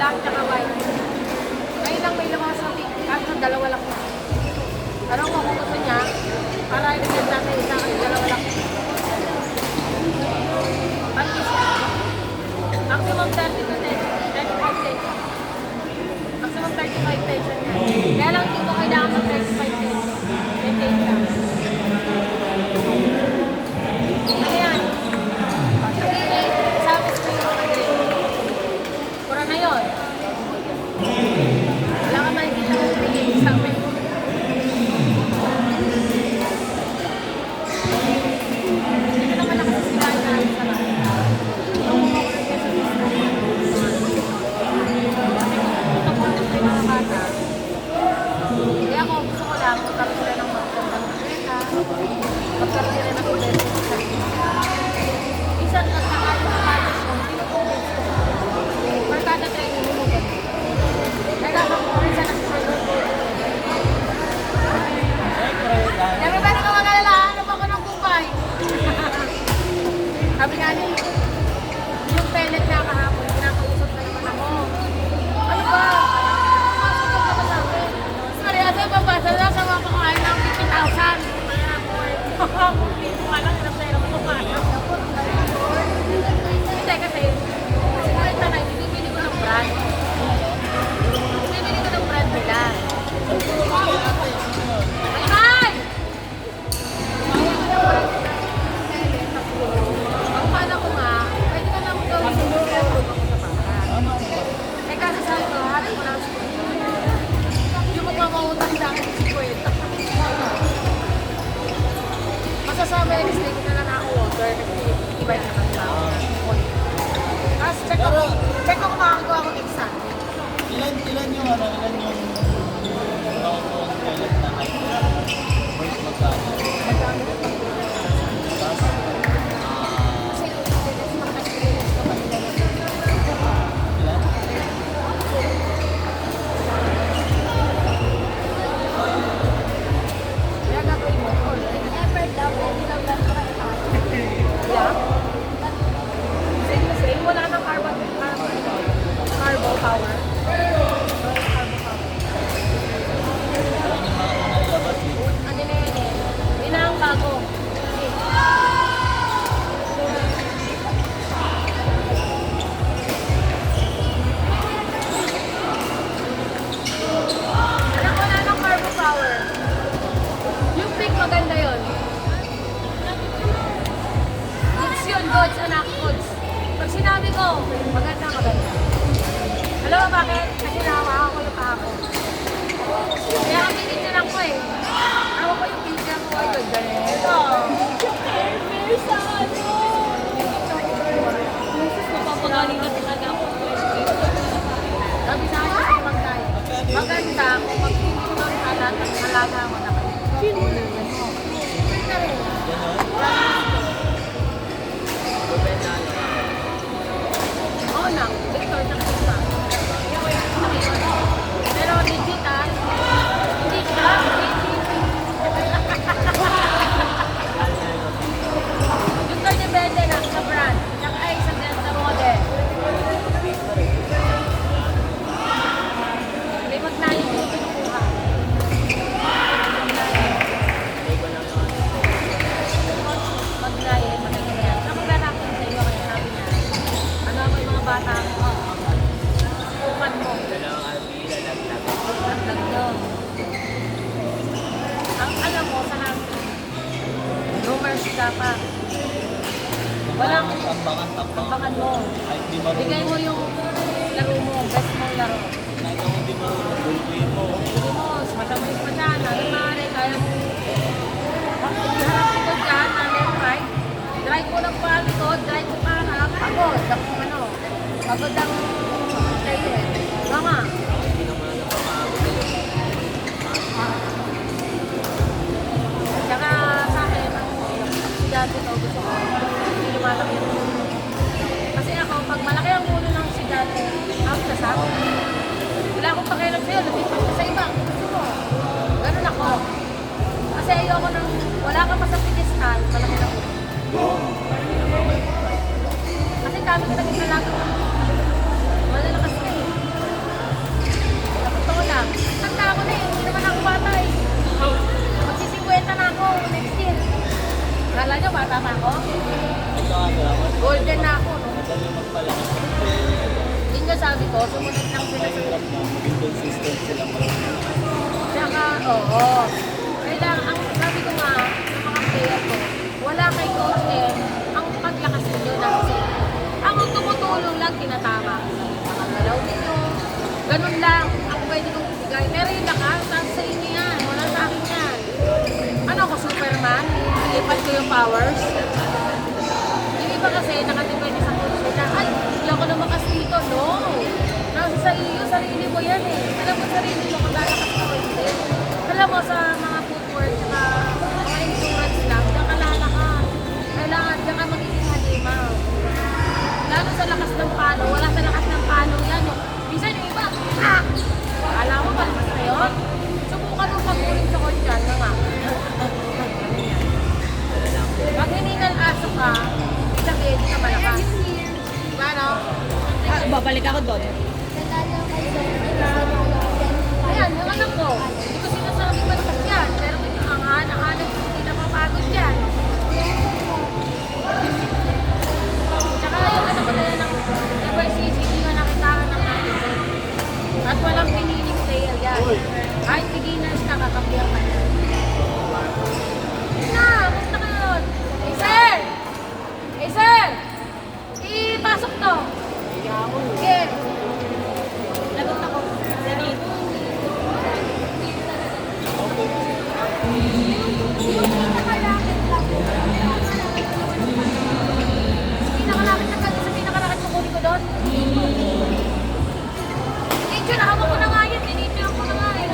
black tsaka white. Ngayon lang may lumabas sa TikTok, kaso dalawa lang. Pero kung gusto niya, para i-send natin isa kasi dalawa lang. Panti siya. Maximum 30 to 35 pesos. Maximum 35 pesos niya. Kaya lang hindi mo kailangan ng 35 pesos. 28 lang. Ano yan? Sabihin, sabi ko yung mga grade. Pura na yun. Wala ka makikita ng grade. Sabi ko. Hindi ka naman nakasasila na ang sarap. Yung mga organ sa mga bata. Kaya ako gusto ko lang magkaroon sila ng magkakita ng pera, magkaroon sila ng pera sa sarili. Minsan nagkakalit ng college yung pinag-convince ko. Per kada training mo mo. Kailangan ko rin sana sa sarili. Siyempre ba ka magalala? Ano ba ko ng kupay? Sabi nga ni, yung pellet na kahapon, pinakausap na naman ako. Ano ba? Masukot na ba sa akin? Sorry, asa yung pabasa na sa mga pakain ng 50,000. Kung dito ka lang, hirap na hirap ko kumain. Hindi kasi, sigurita na, binibili ko ng brand. Binibili ko ng brand nila. Ay! Ang paano ko nga, pwede ka lang gawin sa mga ako sa pangalan. Eh kasi sabi ko, harap ko lang sa yung magmamautang sa akin si Kuweta. Masasabi, kasi ko na lang ako water kasi iba yung naman sa ako. Tapos check ko kung makakagawa ko next Sunday. Ilan yung toilet na worth magkano? Kasi makakasilinis ko pa nila. Ilan? Kaya gagawin mo, never daw, hindi lang lang yeah? Same, wala nang carbo power. Ano na yun eh? Yun na ang bago. Anak, wala nang carbo power. Yung pink maganda yun. Goods yun, goods, anak, goods. Pag sinabi ko, maganda, maganda. Alam mo bakit? Kasi nahawakan ko yung pako. Kaya kami dito lang ko eh. Ako ko yung pizza ko ay good. Ganito. Sa ano? Napapagaling na talaga ako. Sabi sa akin kasi magkaya. Maganda kung magpipin ng alat at malaga mo na kayo. Sino na? Pwede na rin. Oo na. Victor, sa pizza. Pero digital, hindi siya. Yung kanya-bede na sa brand, tsaka ay sa model. May magnayin yung pinukuha. Magnayin, maganda yan. Sa maglalapin sa iyo, kaya sabi niya, ano ako yung mga bata ko, kuman mo. Lagdag daw. Ang alam mo sa hangin, rumors ka pa. Walang tambangan mo. Ay, di ba? Bigay mo yung laro mo, best mong laro. Kahit ako di ba? Bulbuin mo. Bigay mo, matamis pa dyan, hangin maaari, kaya mo. Iharap ito dyan, na left right. Drive mo ng palikod, drive mo parang, pagod. Ang ano, pagod ang player. Nga. Hindi naman napapagod eh. Tsaka sa akin, ang dati ko gusto ko, hindi lumalaki yung ulo. Kasi ako, pag malaki ang ulo ng si dati, out na sa akin. Wala akong pakialam sa'yo, lumipat ka sa iba. Gusto mo. Ganun ako. Kasi ayoko nang, wala ka pa sa pedestal, malaki na ulo. Kasi dami ko naging lalaki. Malalakas ka eh. Tama ako? Nagkakagawa. Golden na ako, no? Madali magpalaki. Yun nga sabi ko, sumunod lang sila sa Mahirap na maging consistent sila marunong. Tsaka, oo. Kailangan, ang sabi ko nga, sa mga player ko, wala kay Coach M, ang paglakas ninyo nasa sa inyo. Ang tumutulong lang, tinatama. Ang galaw ninyo. Ganun lang, ang pwede kong ibigay. Pero yung lakas, saan sa inyo yan? Wala sa akin yan. Ano ako, Superman? Ilipat ko yung powers? Yung iba kasi, nakatipwede sa coach nila. Ay, hindi ako na makas dito. No! Nasa sa iyo, sarili mo yan eh. Alam mo sarili mo kung lalakas ka o hindi. Alam mo sa mga footwork, tsaka mga endurance lang, diyan ka lalakas. Kailangan, diyan ka magiging halimaw. Lalo sa lakas ng palo, wala sa lakas ng palo yan. Yung, minsan yung iba, ah! Alam mo, malakas na yun? Subukan mo pag-uling sa coach yan, nga. Pag hiningal aso ka, sabihin, hindi ka malakas. Diba, no? Babalik ako doon. Ayan, yung anak ko. Hindi ko sinasabi malakas yan. Pero ang hanap ko, hindi na mapagod yan. Tsaka yung anak ko na yan ng FRCC, hindi nga nakitaan ng natin. At walang piniling player yan. Kahit beginners na, kakampihan ka na. Yun na, basta ka yun. Hey, sir! Hey, sir! Ipasok to. Okay. Lagot ako. Dali. Yung pinakalakit lang. Pinakalakit na kasi sa pinakalakit ko kunin ko doon. Picture, hawak ko na nga yan. Pinipirang ko na nga eh.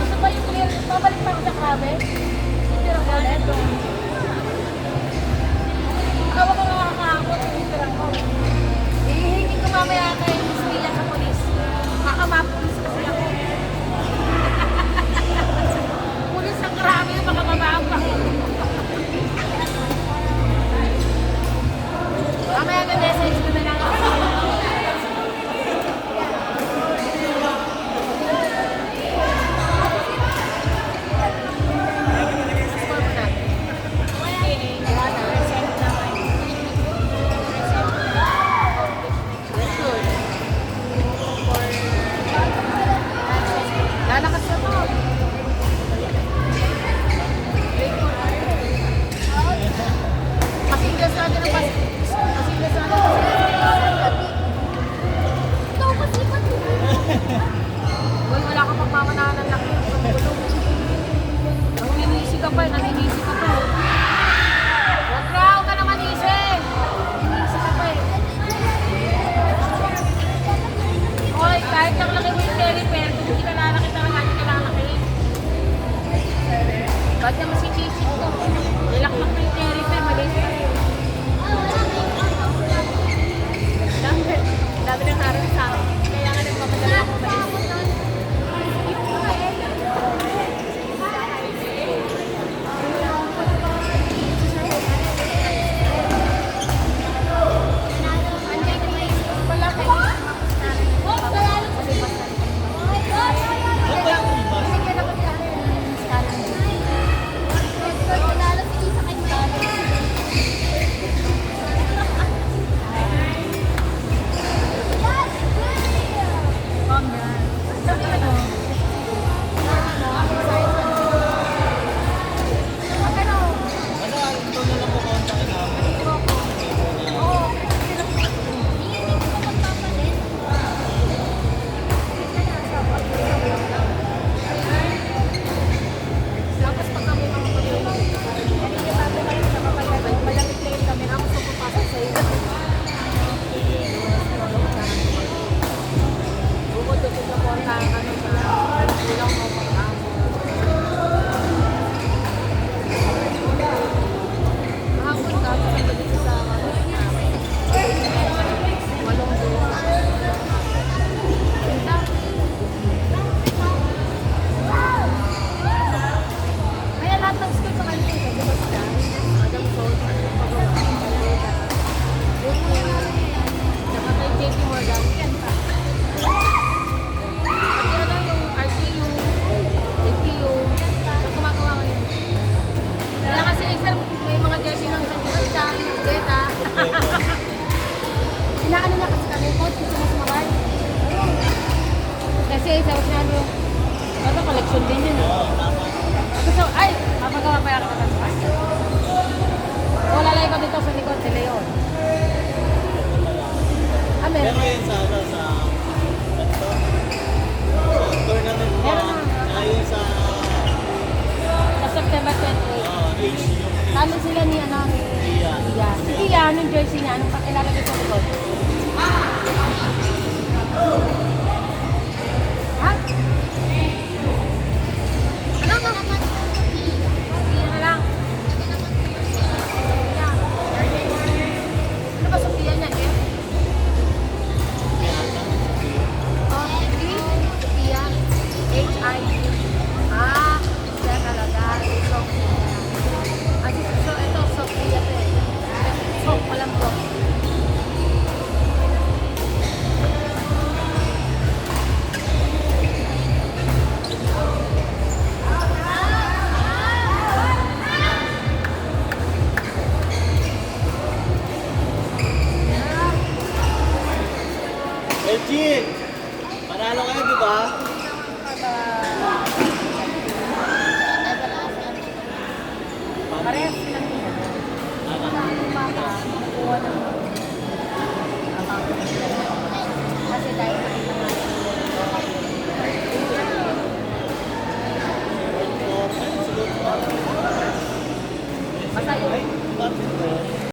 Gusto ba yung clear? Babalik pa ako sa krabe? Pinipirang ko ulit. Hawak ko nga kakahapon. Pinipirang ko. Hihingin ko mamaya kay Miss Mila sa polis. Makamapulis kasi ako. Pulis ng krabe, baka mababang. Mamaya na-message ko na lang ako. Score mo na. Very good. Lalakas na to. Masigas na din ang masigas na Uy, wala kang pagmamanahan ng laki. Naninisi ka pa, naninisi ka pa. Huwag raw ka na manisi. Naninisi ka pa eh. Hoy, kahit ang laki mo yung teleper, kung hindi ka lalaki talaga, hindi ka lalaki. Ba't naman si Chichi ko? Nilakmak na yung teleper, maliit ka rin. Dami ng harap sa akin. Kaya nga nagpapadala ako malis. Ano ba yung iba? Ano sila ni ano? Iya. Iya. Si Iya, anong jersey niya? Anong ilalagay sa likod? Ha? Ano nga? Iya na lang. Iya. Ano ba Sophia niya, eh? Oh, Sophia. H-I. Ah, siya talaga. Sophia. Ah, so ito, Sophia to eh. So, walang po. LG! Panalo kayo, di ba? Parehas silang nila. Baka makuha ng